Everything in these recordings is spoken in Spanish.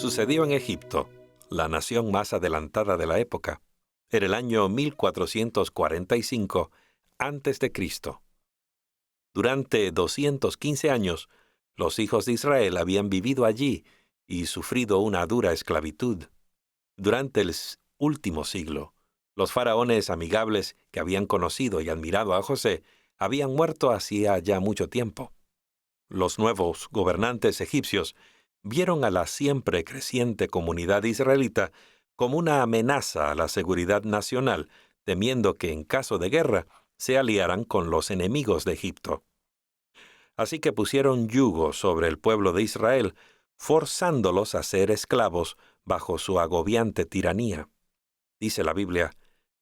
Sucedió en Egipto, la nación más adelantada de la época, en el año 1445 a.C. Durante 215 años, los hijos de Israel habían vivido allí y sufrido una dura esclavitud. Durante el último siglo, los faraones amigables que habían conocido y admirado a José habían muerto hacía ya mucho tiempo. Los nuevos gobernantes egipcios vieron a la siempre creciente comunidad israelita como una amenaza a la seguridad nacional, temiendo que en caso de guerra se aliaran con los enemigos de Egipto. Así que pusieron yugo sobre el pueblo de Israel, forzándolos a ser esclavos bajo su agobiante tiranía. Dice la Biblia,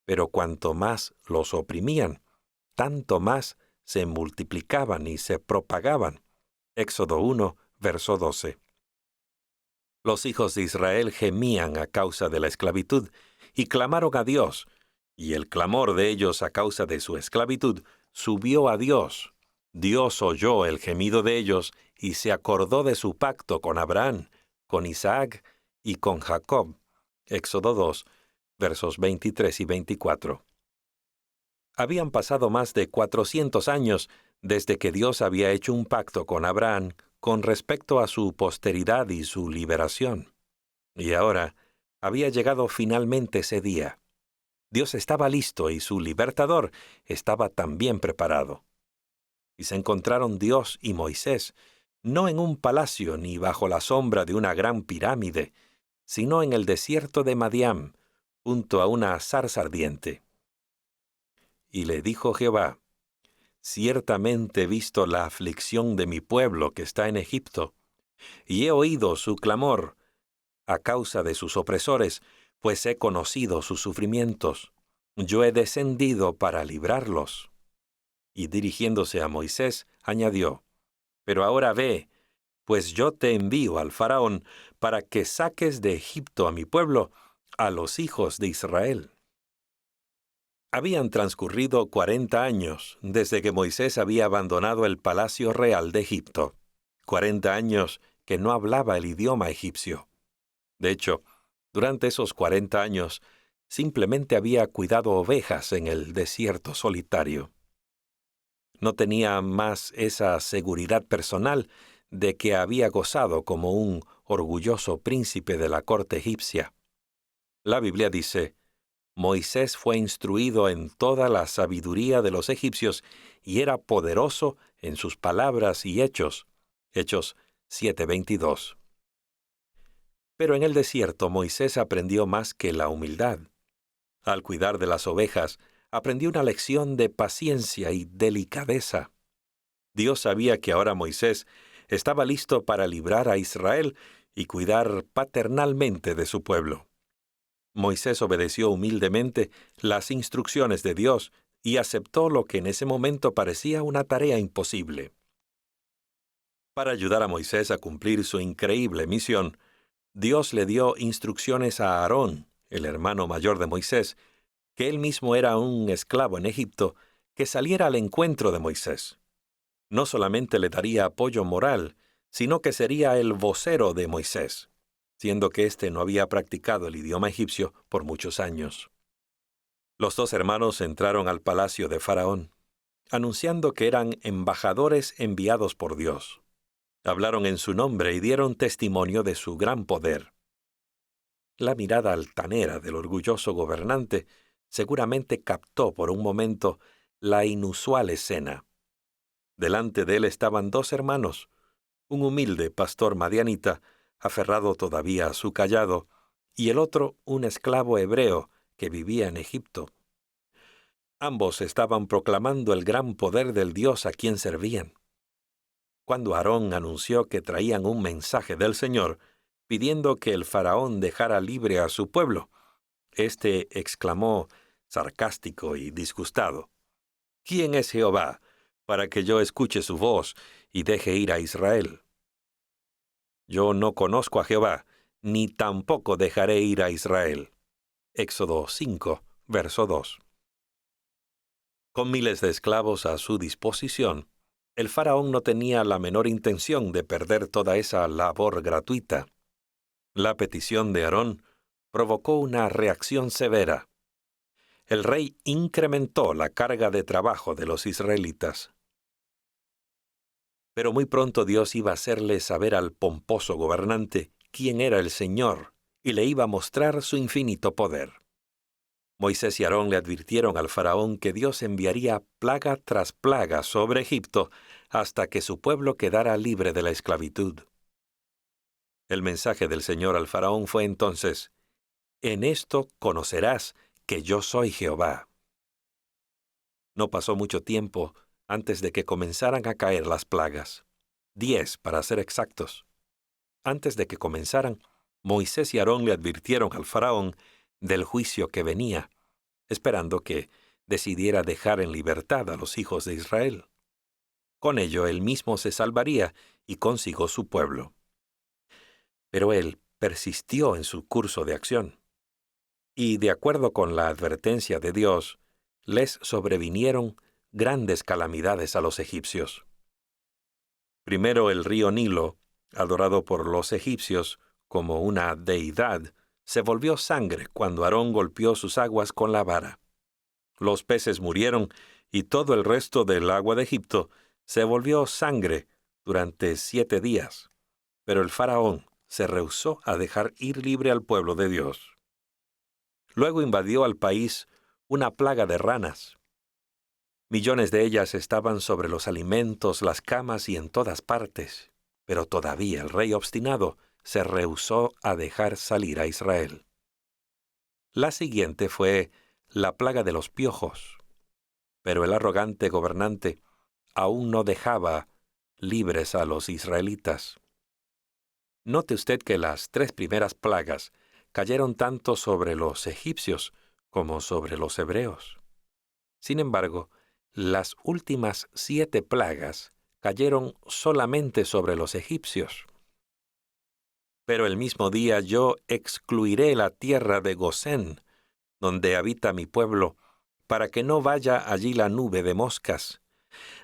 pero cuanto más los oprimían, tanto más se multiplicaban y se propagaban. Éxodo 1, verso 12. Los hijos de Israel gemían a causa de la esclavitud y clamaron a Dios, y el clamor de ellos a causa de su esclavitud subió a Dios. Dios oyó el gemido de ellos y se acordó de su pacto con Abraham, con Isaac y con Jacob. Éxodo 2, versos 23 y 24. Habían pasado más de 400 años desde que Dios había hecho un pacto con Abraham con respecto a su posteridad y su liberación. Y ahora había llegado finalmente ese día. Dios estaba listo y su libertador estaba también preparado. Y se encontraron Dios y Moisés, no en un palacio ni bajo la sombra de una gran pirámide, sino en el desierto de Madián, junto a una zarza ardiente. Y le dijo Jehová, ciertamente he visto la aflicción de mi pueblo que está en Egipto, y he oído su clamor a causa de sus opresores, pues he conocido sus sufrimientos. Yo he descendido para librarlos. Y dirigiéndose a Moisés, añadió, pero ahora ve, pues yo te envío al faraón para que saques de Egipto a mi pueblo, a los hijos de Israel. Habían transcurrido 40 años desde que Moisés había abandonado el palacio real de Egipto. 40 años que no hablaba el idioma egipcio. De hecho, durante esos 40 años, simplemente había cuidado ovejas en el desierto solitario. No tenía más esa seguridad personal de que había gozado como un orgulloso príncipe de la corte egipcia. La Biblia dice, Moisés fue instruido en toda la sabiduría de los egipcios y era poderoso en sus palabras y hechos. Hechos 7:22. Pero en el desierto Moisés aprendió más que la humildad. Al cuidar de las ovejas, aprendió una lección de paciencia y delicadeza. Dios sabía que ahora Moisés estaba listo para librar a Israel y cuidar paternalmente de su pueblo. Moisés obedeció humildemente las instrucciones de Dios y aceptó lo que en ese momento parecía una tarea imposible. Para ayudar a Moisés a cumplir su increíble misión, Dios le dio instrucciones a Aarón, el hermano mayor de Moisés, que él mismo era un esclavo en Egipto, que saliera al encuentro de Moisés. No solamente le daría apoyo moral, sino que sería el vocero de Moisés, siendo que éste no había practicado el idioma egipcio por muchos años. Los dos hermanos entraron al palacio de Faraón, anunciando que eran embajadores enviados por Dios. Hablaron en su nombre y dieron testimonio de su gran poder. La mirada altanera del orgulloso gobernante seguramente captó por un momento la inusual escena. Delante de él estaban dos hermanos, un humilde pastor madianita, aferrado todavía a su cayado, y el otro un esclavo hebreo que vivía en Egipto. Ambos estaban proclamando el gran poder del Dios a quien servían. Cuando Aarón anunció que traían un mensaje del Señor, pidiendo que el faraón dejara libre a su pueblo, éste exclamó, sarcástico y disgustado, ¿quién es Jehová, para que yo escuche su voz y deje ir a Israel? Yo no conozco a Jehová, ni tampoco dejaré ir a Israel. Éxodo 5, verso 2. Con miles de esclavos a su disposición, el faraón no tenía la menor intención de perder toda esa labor gratuita. La petición de Aarón provocó una reacción severa. El rey incrementó la carga de trabajo de los israelitas. Pero muy pronto Dios iba a hacerle saber al pomposo gobernante quién era el Señor y le iba a mostrar su infinito poder. Moisés y Aarón le advirtieron al faraón que Dios enviaría plaga tras plaga sobre Egipto hasta que su pueblo quedara libre de la esclavitud. El mensaje del Señor al faraón fue entonces: «En esto conocerás que yo soy Jehová». No pasó mucho tiempo antes de que comenzaran a caer las plagas. 10, para ser exactos. Antes de que comenzaran, Moisés y Aarón le advirtieron al faraón del juicio que venía, esperando que decidiera dejar en libertad a los hijos de Israel. Con ello, él mismo se salvaría y consigo su pueblo. Pero él persistió en su curso de acción. Y de acuerdo con la advertencia de Dios, les sobrevinieron grandes calamidades a los egipcios. Primero, el río Nilo, adorado por los egipcios como una deidad, se volvió sangre cuando Aarón golpeó sus aguas con la vara. Los peces murieron y todo el resto del agua de Egipto se volvió sangre durante 7 días. Pero el faraón se rehusó a dejar ir libre al pueblo de Dios. Luego invadió al país una plaga de ranas. Millones de ellas estaban sobre los alimentos, las camas y en todas partes. Pero todavía el rey obstinado se rehusó a dejar salir a Israel. La siguiente fue la plaga de los piojos. Pero el arrogante gobernante aún no dejaba libres a los israelitas. Note usted que las 3 primeras plagas cayeron tanto sobre los egipcios como sobre los hebreos. Sin embargo, las últimas 7 plagas cayeron solamente sobre los egipcios. Pero el mismo día yo excluiré la tierra de Gosén, donde habita mi pueblo, para que no vaya allí la nube de moscas,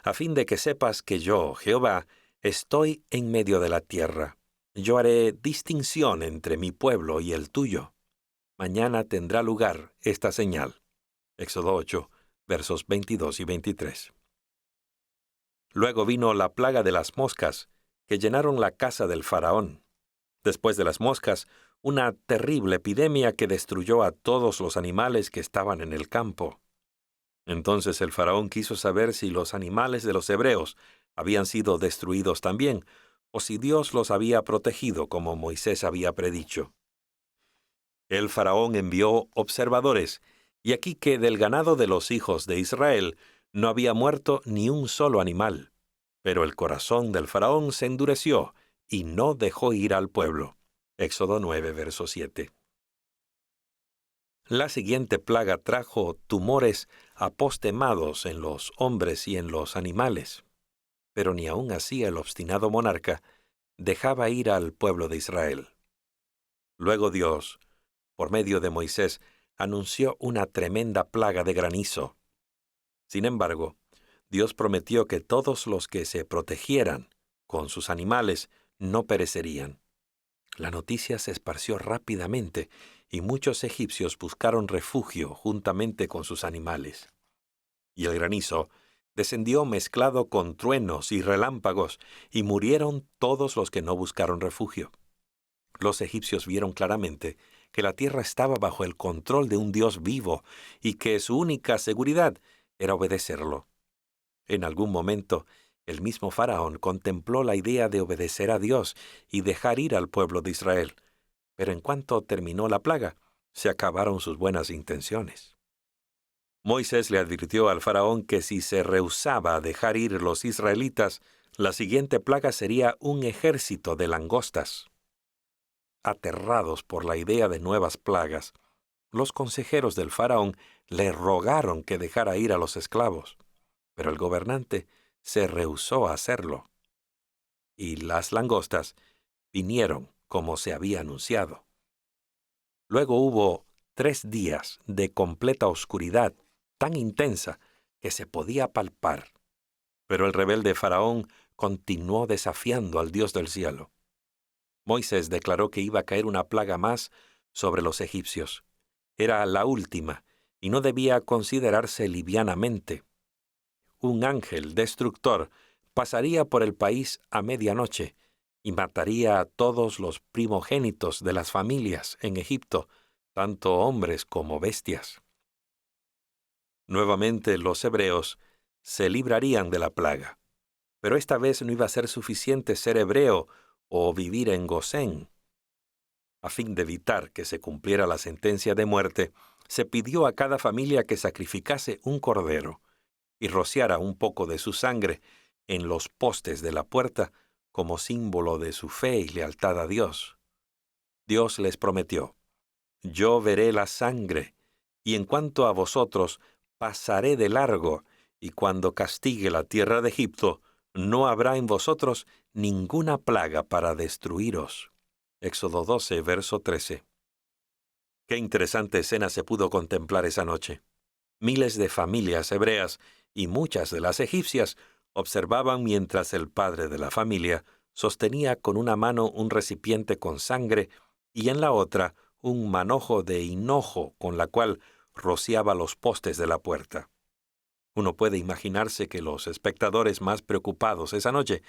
a fin de que sepas que yo, Jehová, estoy en medio de la tierra. Yo haré distinción entre mi pueblo y el tuyo. Mañana tendrá lugar esta señal. Éxodo 8, versos 22 y 23. Luego vino la plaga de las moscas, que llenaron la casa del faraón. Después de las moscas, una terrible epidemia que destruyó a todos los animales que estaban en el campo. Entonces el faraón quiso saber si los animales de los hebreos habían sido destruidos también, o si Dios los había protegido como Moisés había predicho. El faraón envió observadores, y aquí que del ganado de los hijos de Israel no había muerto ni un solo animal. Pero el corazón del faraón se endureció y no dejó ir al pueblo. Éxodo 9, verso 7. La siguiente plaga trajo tumores apostemados en los hombres y en los animales. Pero ni aun así el obstinado monarca dejaba ir al pueblo de Israel. Luego Dios, por medio de Moisés, anunció una tremenda plaga de granizo. Sin embargo, Dios prometió que todos los que se protegieran con sus animales no perecerían. La noticia se esparció rápidamente y muchos egipcios buscaron refugio juntamente con sus animales. Y el granizo descendió mezclado con truenos y relámpagos, y murieron todos los que no buscaron refugio. Los egipcios vieron claramente que la tierra estaba bajo el control de un Dios vivo y que su única seguridad era obedecerlo. En algún momento, el mismo faraón contempló la idea de obedecer a Dios y dejar ir al pueblo de Israel, pero en cuanto terminó la plaga, se acabaron sus buenas intenciones. Moisés le advirtió al faraón que si se rehusaba a dejar ir los israelitas, la siguiente plaga sería un ejército de langostas. Aterrados por la idea de nuevas plagas, los consejeros del faraón le rogaron que dejara ir a los esclavos, pero el gobernante se rehusó a hacerlo. Y las langostas vinieron como se había anunciado. Luego hubo 3 días de completa oscuridad, tan intensa que se podía palpar. Pero el rebelde faraón continuó desafiando al Dios del cielo. Moisés declaró que iba a caer una plaga más sobre los egipcios. Era la última, y no debía considerarse livianamente. Un ángel destructor pasaría por el país a medianoche y mataría a todos los primogénitos de las familias en Egipto, tanto hombres como bestias. Nuevamente los hebreos se librarían de la plaga, pero esta vez no iba a ser suficiente ser hebreo o vivir en Gosén. A fin de evitar que se cumpliera la sentencia de muerte, se pidió a cada familia que sacrificase un cordero y rociara un poco de su sangre en los postes de la puerta como símbolo de su fe y lealtad a Dios. Dios les prometió: «Yo veré la sangre, y en cuanto a vosotros, pasaré de largo, y cuando castigue la tierra de Egipto, no habrá en vosotros ninguna plaga para destruiros». Éxodo 12, verso 13. Qué interesante escena se pudo contemplar esa noche. Miles de familias hebreas y muchas de las egipcias observaban mientras el padre de la familia sostenía con una mano un recipiente con sangre y en la otra un manojo de hinojo con la cual rociaba los postes de la puerta. Uno puede imaginarse que los espectadores más preocupados esa noche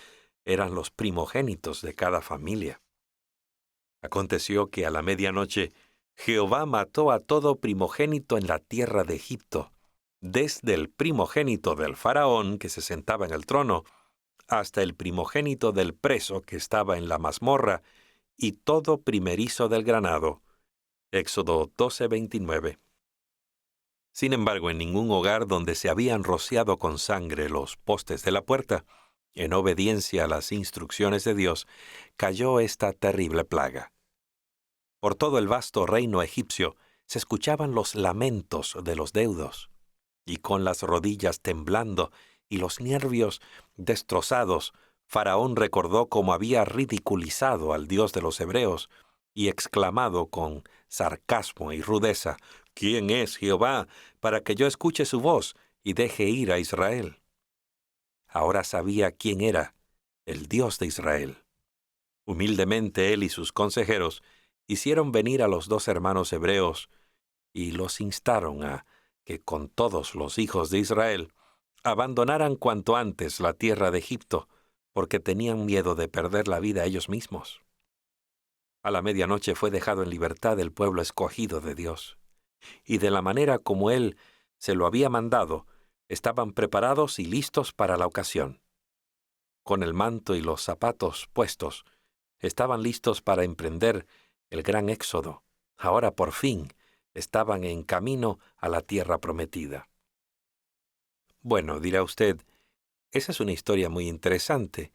eran los primogénitos de cada familia. Aconteció que a la medianoche Jehová mató a todo primogénito en la tierra de Egipto, desde el primogénito del faraón que se sentaba en el trono, hasta el primogénito del preso que estaba en la mazmorra, y todo primerizo del ganado. Éxodo 12:29. Sin embargo, en ningún hogar donde se habían rociado con sangre los postes de la puerta, en obediencia a las instrucciones de Dios, cayó esta terrible plaga. Por todo el vasto reino egipcio se escuchaban los lamentos de los deudos, y con las rodillas temblando y los nervios destrozados, Faraón recordó cómo había ridiculizado al Dios de los hebreos y exclamado con sarcasmo y rudeza: «¿Quién es Jehová para que yo escuche su voz y deje ir a Israel?». Ahora sabía quién era el Dios de Israel. Humildemente él y sus consejeros hicieron venir a los dos hermanos hebreos y los instaron a que con todos los hijos de Israel abandonaran cuanto antes la tierra de Egipto, porque tenían miedo de perder la vida ellos mismos. A la medianoche fue dejado en libertad el pueblo escogido de Dios, y de la manera como Él se lo había mandado, estaban preparados y listos para la ocasión. Con el manto y los zapatos puestos, estaban listos para emprender el gran éxodo. Ahora por fin estaban en camino a la tierra prometida. Bueno, dirá usted, esa es una historia muy interesante,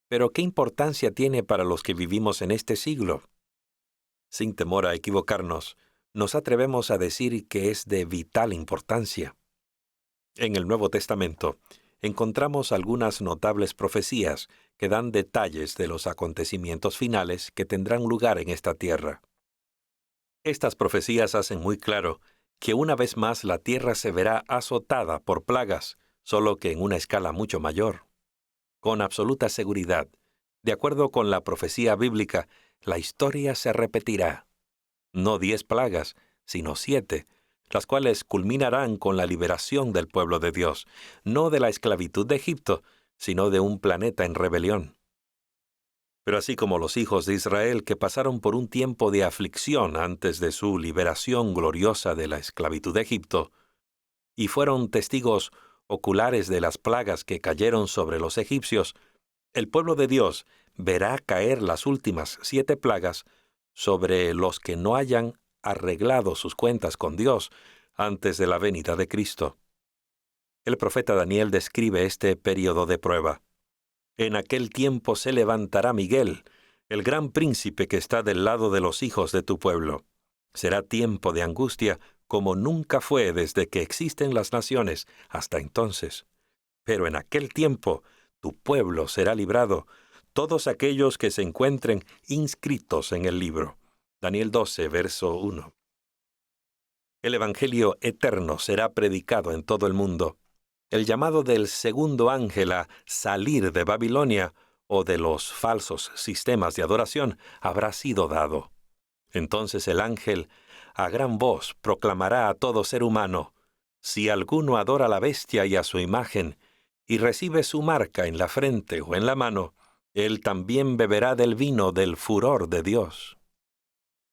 pero ¿qué importancia tiene para los que vivimos en este siglo? Sin temor a equivocarnos, nos atrevemos a decir que es de vital importancia. En el Nuevo Testamento encontramos algunas notables profecías que dan detalles de los acontecimientos finales que tendrán lugar en esta tierra. Estas profecías hacen muy claro que una vez más la tierra se verá azotada por plagas, solo que en una escala mucho mayor. Con absoluta seguridad, de acuerdo con la profecía bíblica, la historia se repetirá. No 10 plagas, sino 7, las cuales culminarán con la liberación del pueblo de Dios, no de la esclavitud de Egipto, sino de un planeta en rebelión. Pero así como los hijos de Israel que pasaron por un tiempo de aflicción antes de su liberación gloriosa de la esclavitud de Egipto, y fueron testigos oculares de las plagas que cayeron sobre los egipcios, el pueblo de Dios verá caer las últimas 7 plagas sobre los que no hayan arreglado sus cuentas con Dios antes de la venida de Cristo. El profeta Daniel describe este período de prueba. En aquel tiempo se levantará Miguel, el gran príncipe que está del lado de los hijos de tu pueblo. Será tiempo de angustia como nunca fue desde que existen las naciones hasta entonces. Pero en aquel tiempo tu pueblo será librado, todos aquellos que se encuentren inscritos en el libro. Daniel 12, verso 1. El Evangelio eterno será predicado en todo el mundo. El llamado del segundo ángel a salir de Babilonia o de los falsos sistemas de adoración habrá sido dado. Entonces el ángel, a gran voz, proclamará a todo ser humano: si alguno adora a la bestia y a su imagen, y recibe su marca en la frente o en la mano, él también beberá del vino del furor de Dios.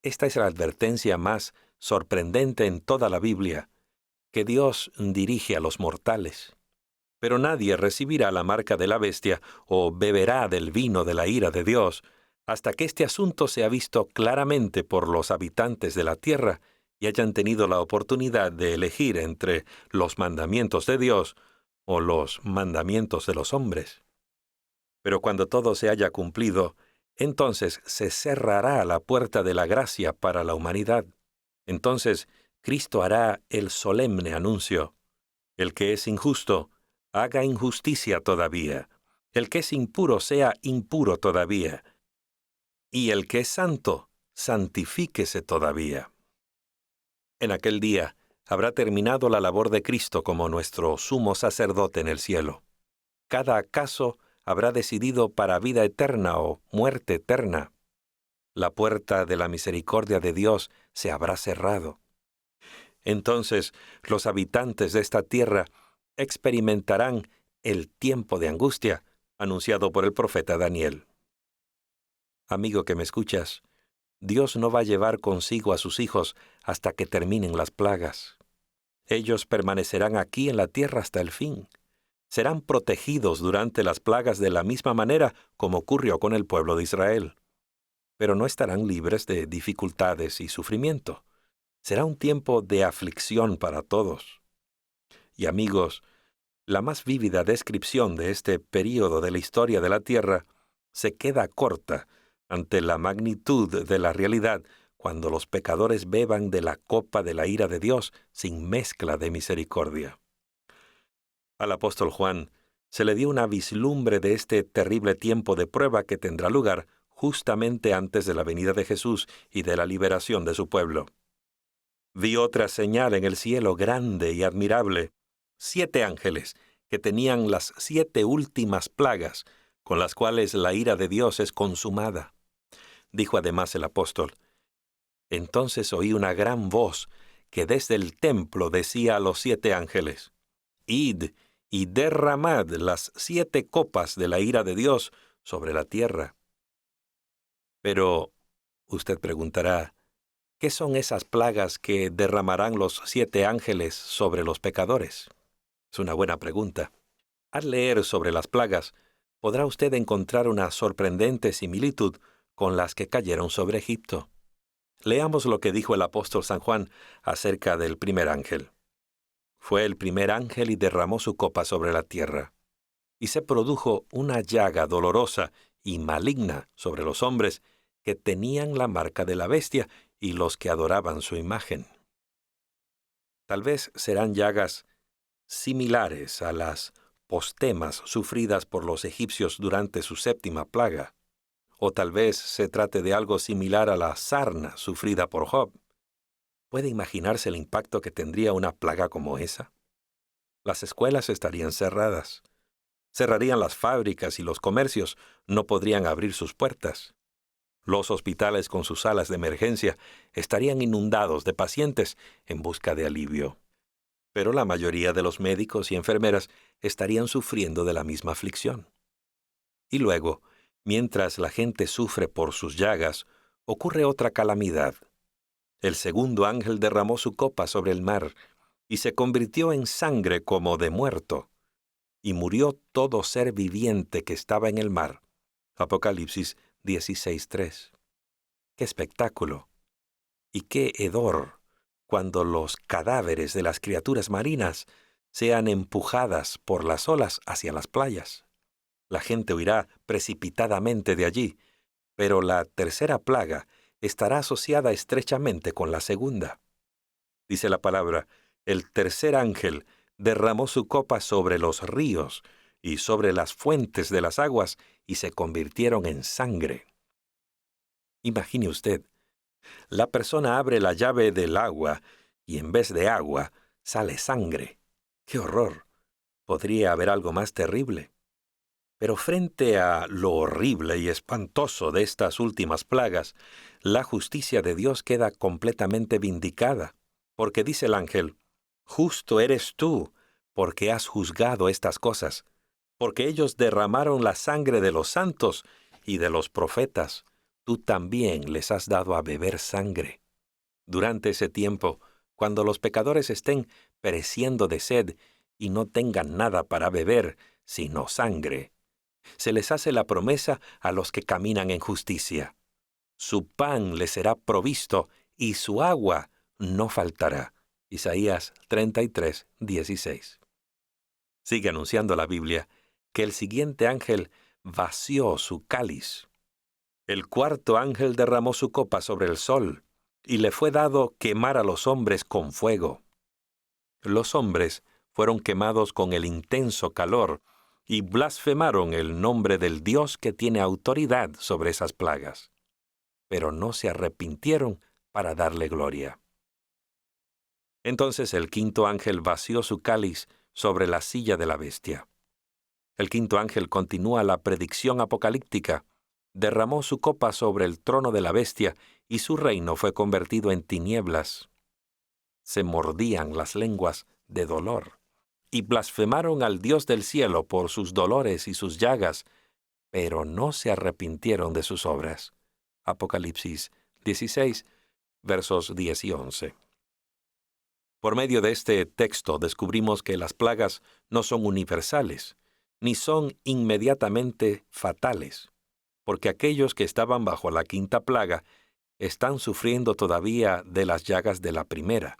Esta es la advertencia más sorprendente en toda la Biblia, que Dios dirige a los mortales. Pero nadie recibirá la marca de la bestia o beberá del vino de la ira de Dios hasta que este asunto sea visto claramente por los habitantes de la tierra y hayan tenido la oportunidad de elegir entre los mandamientos de Dios o los mandamientos de los hombres. Pero cuando todo se haya cumplido, entonces se cerrará la puerta de la gracia para la humanidad. Entonces Cristo hará el solemne anuncio: el que es injusto, haga injusticia todavía; el que es impuro, sea impuro todavía; y el que es santo, santifíquese todavía. En aquel día habrá terminado la labor de Cristo como nuestro sumo sacerdote en el cielo. Cada caso habrá decidido para vida eterna o muerte eterna. La puerta de la misericordia de Dios se habrá cerrado. Entonces los habitantes de esta tierra experimentarán el tiempo de angustia anunciado por el profeta Daniel. Amigo que me escuchas, Dios no va a llevar consigo a sus hijos hasta que terminen las plagas. Ellos permanecerán aquí en la tierra hasta el fin. Serán protegidos durante las plagas de la misma manera como ocurrió con el pueblo de Israel. Pero no estarán libres de dificultades y sufrimiento. Será un tiempo de aflicción para todos. Y amigos, la más vívida descripción de este período de la historia de la tierra se queda corta ante la magnitud de la realidad cuando los pecadores beban de la copa de la ira de Dios sin mezcla de misericordia. Al apóstol Juan se le dio una vislumbre de este terrible tiempo de prueba que tendrá lugar justamente antes de la venida de Jesús y de la liberación de su pueblo. Vi otra señal en el cielo grande y admirable: 7 ángeles que tenían las 7 últimas plagas, con las cuales la ira de Dios es consumada. Dijo además el apóstol: entonces oí una gran voz que desde el templo decía a los 7 ángeles: id y derramad las 7 copas de la ira de Dios sobre la tierra. Pero usted preguntará: ¿qué son esas plagas que derramarán los 7 ángeles sobre los pecadores? Es una buena pregunta. Al leer sobre las plagas, podrá usted encontrar una sorprendente similitud con las que cayeron sobre Egipto. Leamos lo que dijo el apóstol San Juan acerca del primer ángel. Fue el primer ángel y derramó su copa sobre la tierra. Y se produjo una llaga dolorosa y maligna sobre los hombres que tenían la marca de la bestia y los que adoraban su imagen. Tal vez serán llagas similares a las postemas sufridas por los egipcios durante su 7ª plaga, o tal vez se trate de algo similar a la sarna sufrida por Job. ¿Puede imaginarse el impacto que tendría una plaga como esa? Las escuelas estarían cerradas. Cerrarían las fábricas y los comercios no podrían abrir sus puertas. Los hospitales con sus salas de emergencia estarían inundados de pacientes en busca de alivio. Pero la mayoría de los médicos y enfermeras estarían sufriendo de la misma aflicción. Y luego, mientras la gente sufre por sus llagas, ocurre otra calamidad. El segundo ángel derramó su copa sobre el mar, y se convirtió en sangre como de muerto, y murió todo ser viviente que estaba en el mar. Apocalipsis 16:3. ¡Qué espectáculo! Y qué hedor cuando los cadáveres de las criaturas marinas sean empujadas por las olas hacia las playas. La gente huirá precipitadamente de allí, pero la tercera plaga estará asociada estrechamente con la segunda. Dice la palabra: el tercer ángel derramó su copa sobre los ríos y sobre las fuentes de las aguas, y se convirtieron en sangre. Imagine usted, la persona abre la llave del agua y en vez de agua sale sangre. ¡Qué horror! ¿Podría haber algo más terrible? Pero frente a lo horrible y espantoso de estas últimas plagas, la justicia de Dios queda completamente vindicada, porque dice el ángel: «Justo eres tú, porque has juzgado estas cosas, porque ellos derramaron la sangre de los santos y de los profetas. Tú también les has dado a beber sangre». Durante ese tiempo, cuando los pecadores estén pereciendo de sed y no tengan nada para beber, sino sangre, se les hace la promesa a los que caminan en justicia. Su pan les será provisto y su agua no faltará. Isaías 33, 16. Sigue anunciando la Biblia que el siguiente ángel vació su cáliz. El cuarto ángel derramó su copa sobre el sol, y le fue dado quemar a los hombres con fuego. Los hombres fueron quemados con el intenso calor y blasfemaron el nombre del Dios que tiene autoridad sobre esas plagas, pero no se arrepintieron para darle gloria. Entonces el quinto ángel vació su cáliz sobre la silla de la bestia. El quinto ángel continúa la predicción apocalíptica. Derramó su copa sobre el trono de la bestia y su reino fue convertido en tinieblas. Se mordían las lenguas de dolor y blasfemaron al Dios del cielo por sus dolores y sus llagas, pero no se arrepintieron de sus obras. Apocalipsis 16, versos 10 y 11. Por medio de este texto descubrimos que las plagas no son universales, ni son inmediatamente fatales, porque aquellos que estaban bajo la quinta plaga están sufriendo todavía de las llagas de la primera.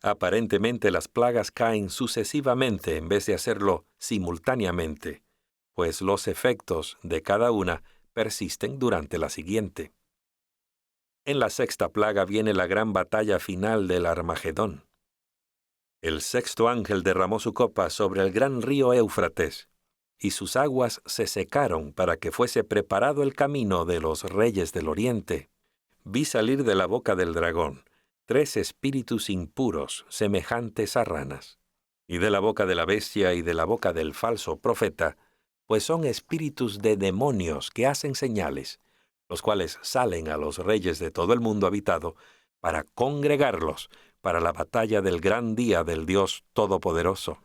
Aparentemente las plagas caen sucesivamente en vez de hacerlo simultáneamente, pues los efectos de cada una persisten durante la siguiente. En la sexta plaga viene la gran batalla final del Armagedón. El sexto ángel derramó su copa sobre el gran río Éufrates, y sus aguas se secaron para que fuese preparado el camino de los reyes del oriente. Vi salir de la boca del dragón 3 espíritus impuros semejantes a ranas, y de la boca de la bestia y de la boca del falso profeta, pues son espíritus de demonios que hacen señales, los cuales salen a los reyes de todo el mundo habitado para congregarlos para la batalla del gran día del Dios Todopoderoso.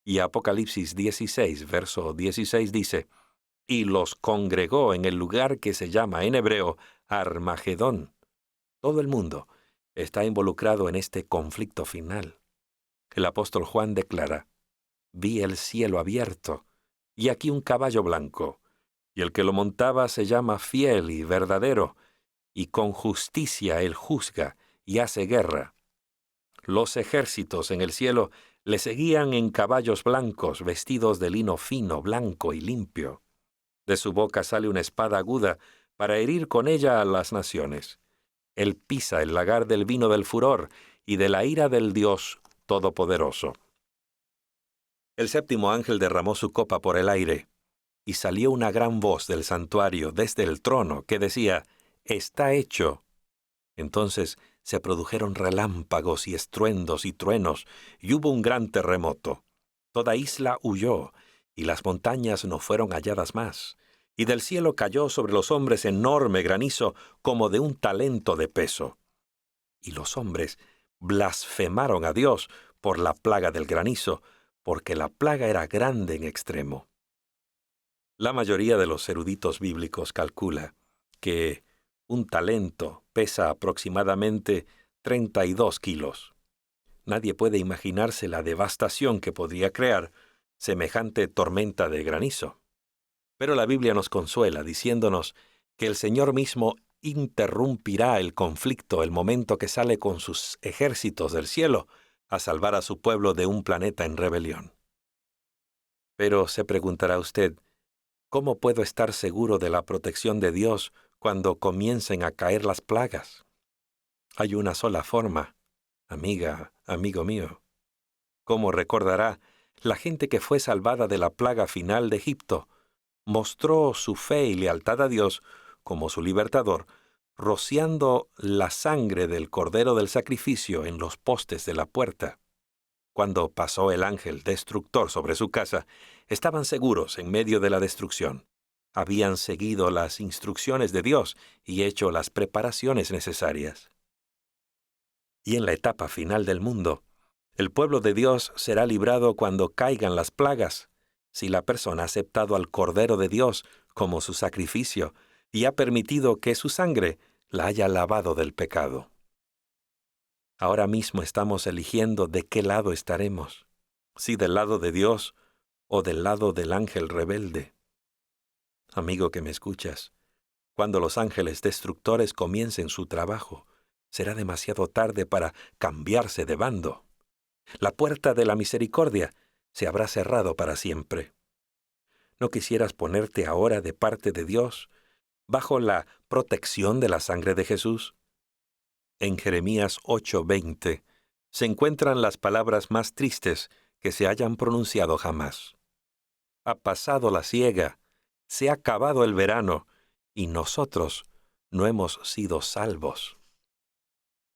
Y Apocalipsis 16, verso 16 dice: «Y los congregó en el lugar que se llama en hebreo Armagedón». Todo el mundo está involucrado en este conflicto final. El apóstol Juan declara: «Vi el cielo abierto, y aquí un caballo blanco, y el que lo montaba se llama Fiel y Verdadero, y con justicia él juzga y hace guerra. Los ejércitos en el cielo le seguían en caballos blancos, vestidos de lino fino, blanco y limpio. De su boca sale una espada aguda para herir con ella a las naciones. Él pisa el lagar del vino del furor y de la ira del Dios Todopoderoso». El séptimo ángel derramó su copa por el aire, y salió una gran voz del santuario desde el trono que decía: «Está hecho». Entonces se produjeron relámpagos y estruendos y truenos, y hubo un gran terremoto. Toda isla huyó, y las montañas no fueron halladas más. Y del cielo cayó sobre los hombres enorme granizo, como de un talento de peso. Y los hombres blasfemaron a Dios por la plaga del granizo, porque la plaga era grande en extremo. La mayoría de los eruditos bíblicos calcula que un talento pesa aproximadamente 32 kilos. Nadie puede imaginarse la devastación que podría crear semejante tormenta de granizo. Pero la Biblia nos consuela diciéndonos que el Señor mismo interrumpirá el conflicto el momento que sale con sus ejércitos del cielo a salvar a su pueblo de un planeta en rebelión. Pero se preguntará usted: ¿cómo puedo estar seguro de la protección de Dios cuando comiencen a caer las plagas? Hay una sola forma, amiga, amigo mío. Como recordará, la gente que fue salvada de la plaga final de Egipto mostró su fe y lealtad a Dios como su libertador, rociando la sangre del cordero del sacrificio en los postes de la puerta. Cuando pasó el ángel destructor sobre su casa, estaban seguros en medio de la destrucción. Habían seguido las instrucciones de Dios y hecho las preparaciones necesarias. Y en la etapa final del mundo, el pueblo de Dios será librado cuando caigan las plagas, si la persona ha aceptado al Cordero de Dios como su sacrificio y ha permitido que su sangre la haya lavado del pecado. Ahora mismo estamos eligiendo de qué lado estaremos, si del lado de Dios o del lado del ángel rebelde. Amigo que me escuchas, cuando los ángeles destructores comiencen su trabajo, será demasiado tarde para cambiarse de bando. La puerta de la misericordia se habrá cerrado para siempre. ¿No quisieras ponerte ahora de parte de Dios, bajo la protección de la sangre de Jesús? En Jeremías 8:20 se encuentran las palabras más tristes que se hayan pronunciado jamás. Ha pasado la siega, se ha acabado el verano, y nosotros no hemos sido salvos.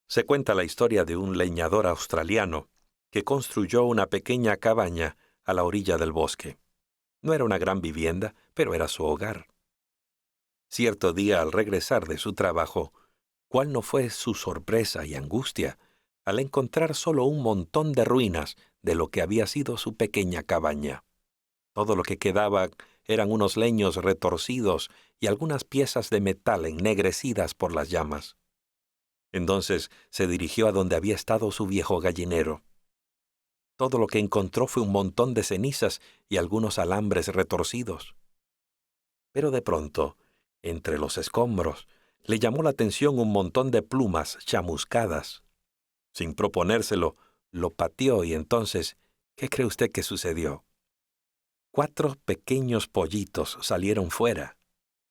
Se cuenta la historia de un leñador australiano que construyó una pequeña cabaña a la orilla del bosque. No era una gran vivienda, pero era su hogar. Cierto día, al regresar de su trabajo, ¿cuál no fue su sorpresa y angustia al encontrar solo un montón de ruinas de lo que había sido su pequeña cabaña? Todo lo que quedaba eran unos leños retorcidos y algunas piezas de metal ennegrecidas por las llamas. Entonces se dirigió a donde había estado su viejo gallinero. Todo lo que encontró fue un montón de cenizas y algunos alambres retorcidos. Pero de pronto, entre los escombros, le llamó la atención un montón de plumas chamuscadas. Sin proponérselo, lo pateó y entonces, ¿qué cree usted que sucedió? 4 pequeños pollitos salieron fuera.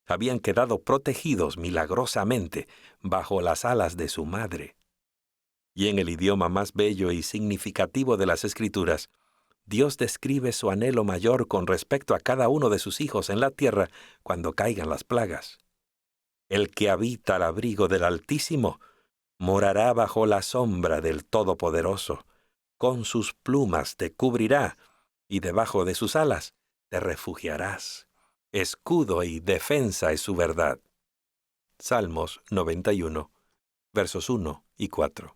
Habían quedado protegidos milagrosamente bajo las alas de su madre. Y en el idioma más bello y significativo de las Escrituras, Dios describe su anhelo mayor con respecto a cada uno de sus hijos en la tierra cuando caigan las plagas. El que habita al abrigo del Altísimo morará bajo la sombra del Todopoderoso. Con sus plumas te cubrirá, y debajo de sus alas te refugiarás. Escudo y defensa es su verdad. Salmos 91, versos 1 y 4.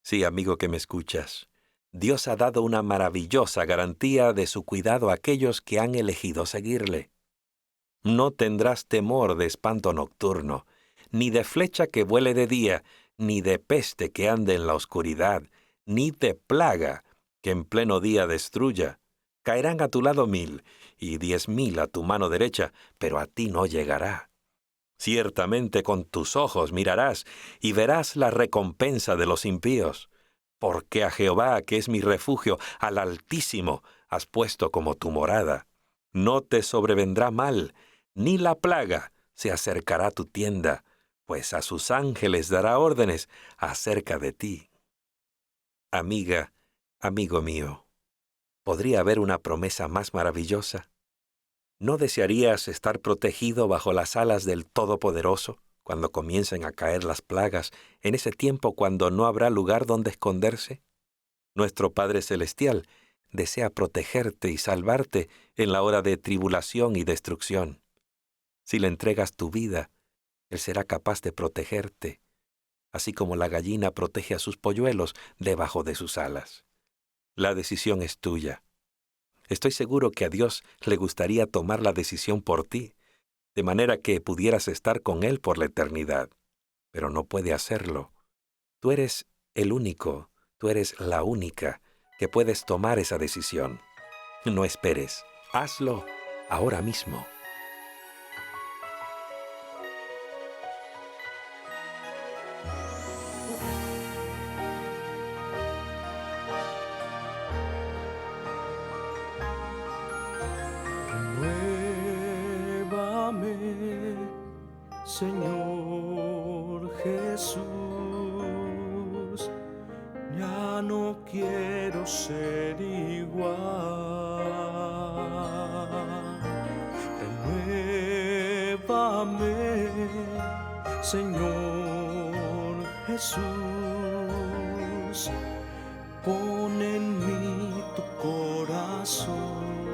Sí, amigo que me escuchas, Dios ha dado una maravillosa garantía de su cuidado a aquellos que han elegido seguirle. No tendrás temor de espanto nocturno, ni de flecha que vuele de día, ni de peste que ande en la oscuridad, ni de plaga que en pleno día destruya. Caerán a tu lado 1000 y 10,000 a tu mano derecha, pero a ti no llegará. Ciertamente con tus ojos mirarás y verás la recompensa de los impíos, porque a Jehová, que es mi refugio, al Altísimo, has puesto como tu morada. No te sobrevendrá mal, ni la plaga se acercará a tu tienda, pues a sus ángeles dará órdenes acerca de ti. Amiga, amigo mío, ¿podría haber una promesa más maravillosa? ¿No desearías estar protegido bajo las alas del Todopoderoso cuando comiencen a caer las plagas, en ese tiempo cuando no habrá lugar donde esconderse? Nuestro Padre Celestial desea protegerte y salvarte en la hora de tribulación y destrucción. Si le entregas tu vida, Él será capaz de protegerte, así como la gallina protege a sus polluelos debajo de sus alas. La decisión es tuya. Estoy seguro que a Dios le gustaría tomar la decisión por ti, de manera que pudieras estar con Él por la eternidad. Pero no puede hacerlo. Tú eres el único, tú eres la única que puedes tomar esa decisión. No esperes, hazlo ahora mismo. Renuévame, Señor Jesús, ya no quiero ser igual. Renuévame, Señor Jesús, pon en mí tu corazón.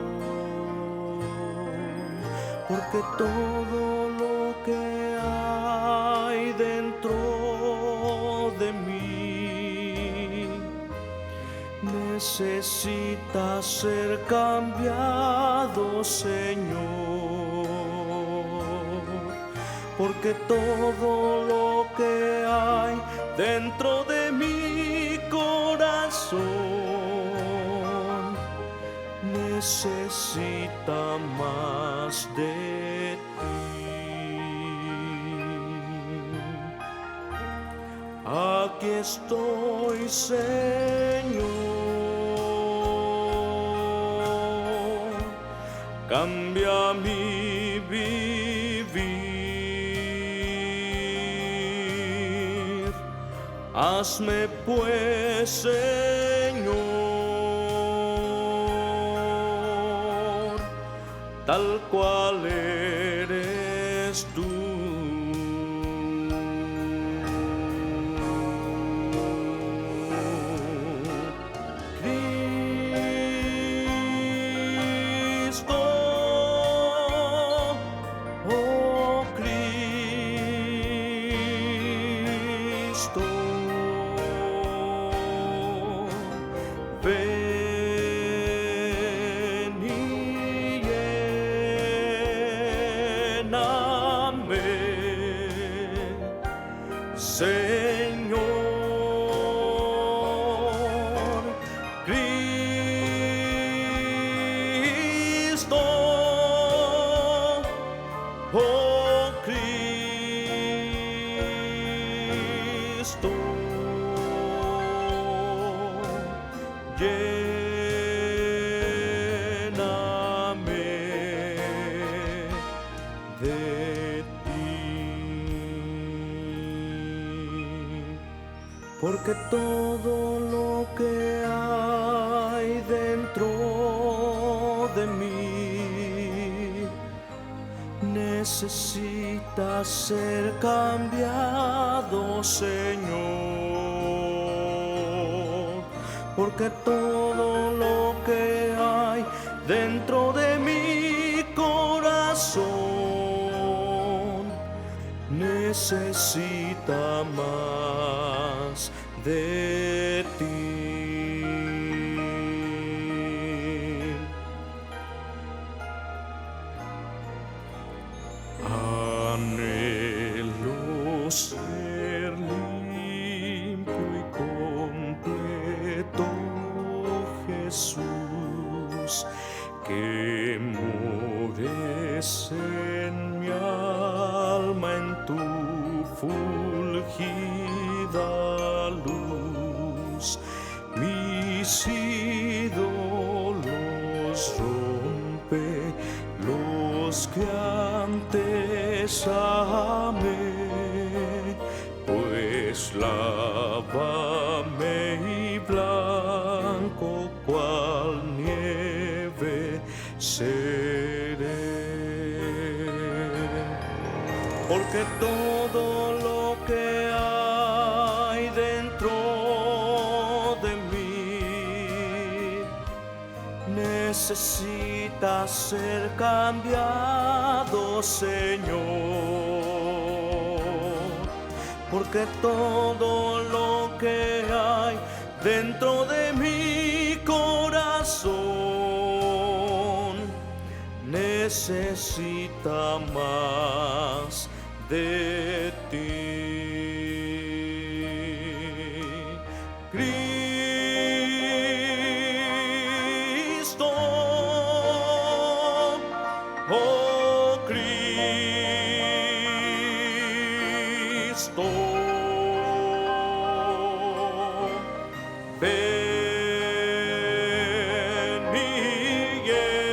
porque todo lo que hay dentro de mí necesita ser cambiado, Señor, porque todo lo que hay dentro de mi corazón necesita más de ti. Aquí estoy, Señor, cambia mi vivir, hazme pues, Señor, tal cual eres tú. Cristo, oh Cristo, ven y lléname, Señor. Cristo, oh Cristo, lléname de ti, porque todo lo que hay dentro de mí necesita ser cambiado, Señor, porque todo lo que hay dentro de mi corazón necesita más de ti. Anhelo ser limpio y completo, Jesús, que mores en mi alma en tu fulgida luz. Mis ídolos rompe, los que antes amé, pues lávame y blanco cual nieve seré, porque todo lo que hay dentro de mí necesita ser cambiado, Señor, porque todo lo que hay dentro de mi corazón necesita más de ti. Cristo, oh Cristo, ven y lléname,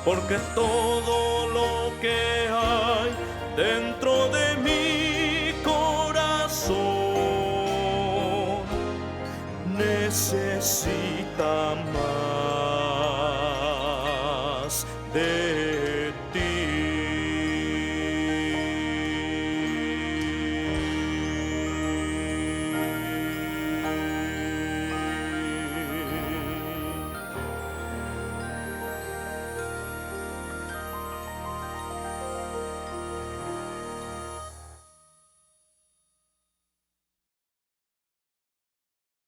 porque todo lo que hay dentro de mi corazón necesita más de